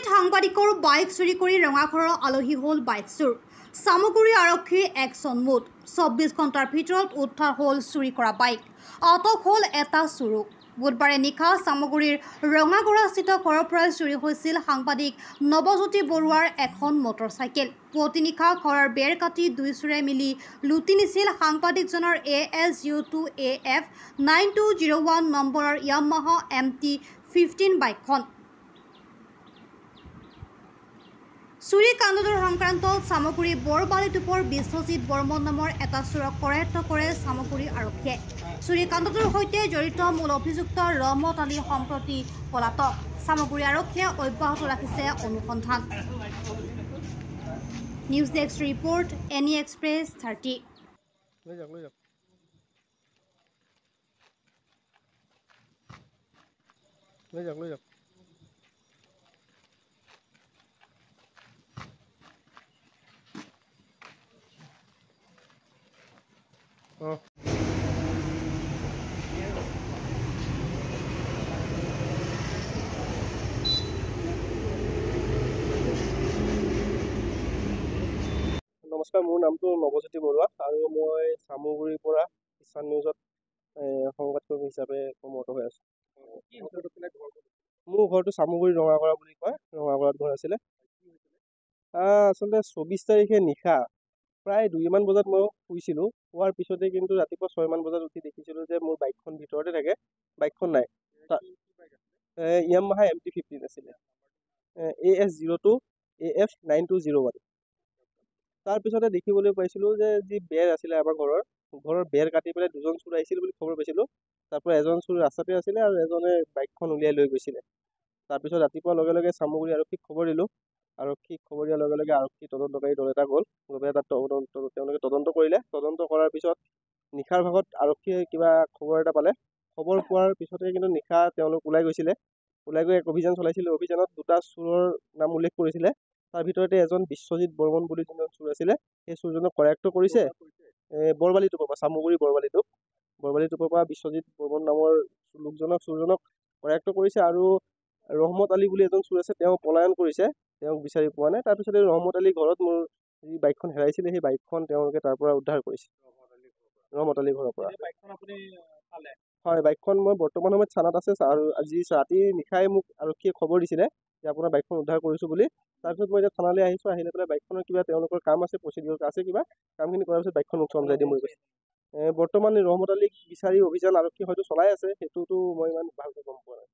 চামগুৰিত সাংবাদিকৰ বাইক চুৰি কৰি ৰঙাঘৰৰ আলহী হ'ল বাইক চোৰ। চামগুৰি আৰক্ষীৰ একশ্যন মোড। 24 ঘণ্টাৰ ভিতৰত উদ্ধাৰ হ'ল চুৰি কৰা বাইক। আটক হ'ল এটা চোৰো। বুধবাৰে নিশা চামগুৰিৰ ৰঙাগড়াস্থিত ঘৰৰ পৰাই চুৰি হৈছিল সাংবাদিক নৱজ্যোতি বৰুৱাৰ এখন মটৰচাইকেল। পুৱতি নিশা ঘৰৰ বেৰ কাটি দুই চোৰে মিলি লুটি নিছিল সাংবাদিকজনৰ AS02 AF 9201 নম্বৰৰ য়ামাহা MT-15 বাইকখন। চুৰি কাণ্ডটোৰ সংক্ৰান্তত চামগুৰি বৰবালিটোপৰ বিশ্বজিৎ বৰ্মন নামৰ এটা চোৰক কৰায়ত্ব কৰে চামগুৰি আৰক্ষীয়ে। চুৰি কাণ্ডটোৰ সৈতে জড়িত মূল অভিযুক্ত ৰহমত আলী সম্প্ৰতি পলাতক। চামগুৰি আৰক্ষীয়ে অব্যাহত ৰাখিছে অনুসন্ধান। News desk report, NE Express 30। নমস্কাৰ, মোৰ নামটো নৱজ্যোতি বৰুৱা আৰু মই চামগুৰিৰ পৰা কিষাণ নিউজত সংবাদকৰ্মী হিচাপে কৰ্মৰত হৈ আছোঁ। মোৰ ঘৰটো চামগুৰি ৰঙাগড়া বুলি কয়, ৰঙাগড়াত ঘৰ আছিলে। আচলতে 24 তাৰিখে নিশা প্ৰায় 2মান বজাত মই শুইছিলোঁ। শোৱাৰ পিছতে কিন্তু ৰাতিপুৱা 6মান বজাত উঠি দেখিছিলোঁ যে মোৰ বাইকখন ভিতৰতে থাকে, বাইকখন নাই। য়ামাহা MT-15 আছিলে, AS02 AF 9201। তাৰপিছতে দেখিবলৈ পাইছিলোঁ যে যি বেৰ আছিলে আমাৰ ঘৰৰ বেৰ কাটি পেলাই দুজন চোৰ আহিছিল বুলি খবৰ পাইছিলোঁ। তাৰপৰা এজন চোৰ ৰাস্তাতে আছিলে আৰু এজনে বাইকখন উলিয়াই লৈ গৈছিলে। তাৰপিছত ৰাতিপুৱাৰ লগে লগে চামগুৰি আৰক্ষীক খবৰ দিলোঁ। আৰক্ষীক খবৰ দিয়াৰ লগে লগে আৰক্ষী তদন্তকাৰী দল এটা গ'ল। গৈ পেলাই তাত তেওঁলোকে তদন্ত কৰিলে। তদন্ত কৰাৰ পিছত নিশাৰ ভাগত আৰক্ষীয়ে কিবা খবৰ এটা পালে। খবৰ পোৱাৰ পিছতে কিন্তু নিশা তেওঁলোক ওলাই গৈছিলে। ওলাই গৈ এক অভিযান চলাইছিলে। অভিযানত 2টা চোৰৰ নাম উল্লেখ কৰিছিলে। তাৰ ভিতৰতে এজন বিশ্বজিৎ বৰ্মন বুলি যোনজন চোৰ আছিলে, সেই চোৰজনক কৰায়ত্ব কৰিছে বৰবালিটোপৰ পৰা, চামগুৰি বৰবালিটোপৰ পৰা বিশ্বজিৎ বৰ্মন নামৰ চোৰজনক কৰায়ত্ব কৰিছে। আৰু ৰহমত আলী বুলি এজন চোৰ আছে, তেওঁ পলায়ন কৰিছে, তেওঁক বিচাৰি পোৱা নাই। তাৰপিছতে ৰহমত আলী ঘৰত মোৰ যি বাইকখন হেৰাইছিলে সেই বাইকখন তেওঁলোকে তাৰ পৰা উদ্ধাৰ কৰিছে, ৰহমত আলী ঘৰৰ পৰা। হয়, বাইকখন মই বৰ্তমান সময়ত থানাত আছে আৰু আজি ৰাতি নিশাই মোক আৰক্ষীয়ে খবৰ দিছিলে যে আপোনাৰ বাইকখন উদ্ধাৰ কৰিছোঁ বুলি। তাৰপিছত মই এতিয়া থানালৈ আহিছোঁ। আহি লৈ পেলাই বাইকখনৰ কিবা তেওঁলোকৰ কাম আছে, প্ৰচিডিউৰ আছে, কিবা কামখিনি কৰাৰ পিছত বাইকখন মোক চমজাই দিম বুলি কৈছে। বৰ্তমান ৰহমত আলীক বিচাৰি অভিযান আৰক্ষী হয়তো চলাই আছে, সেইটোতো মই ইমান ভালকৈ গম পোৱা নাই।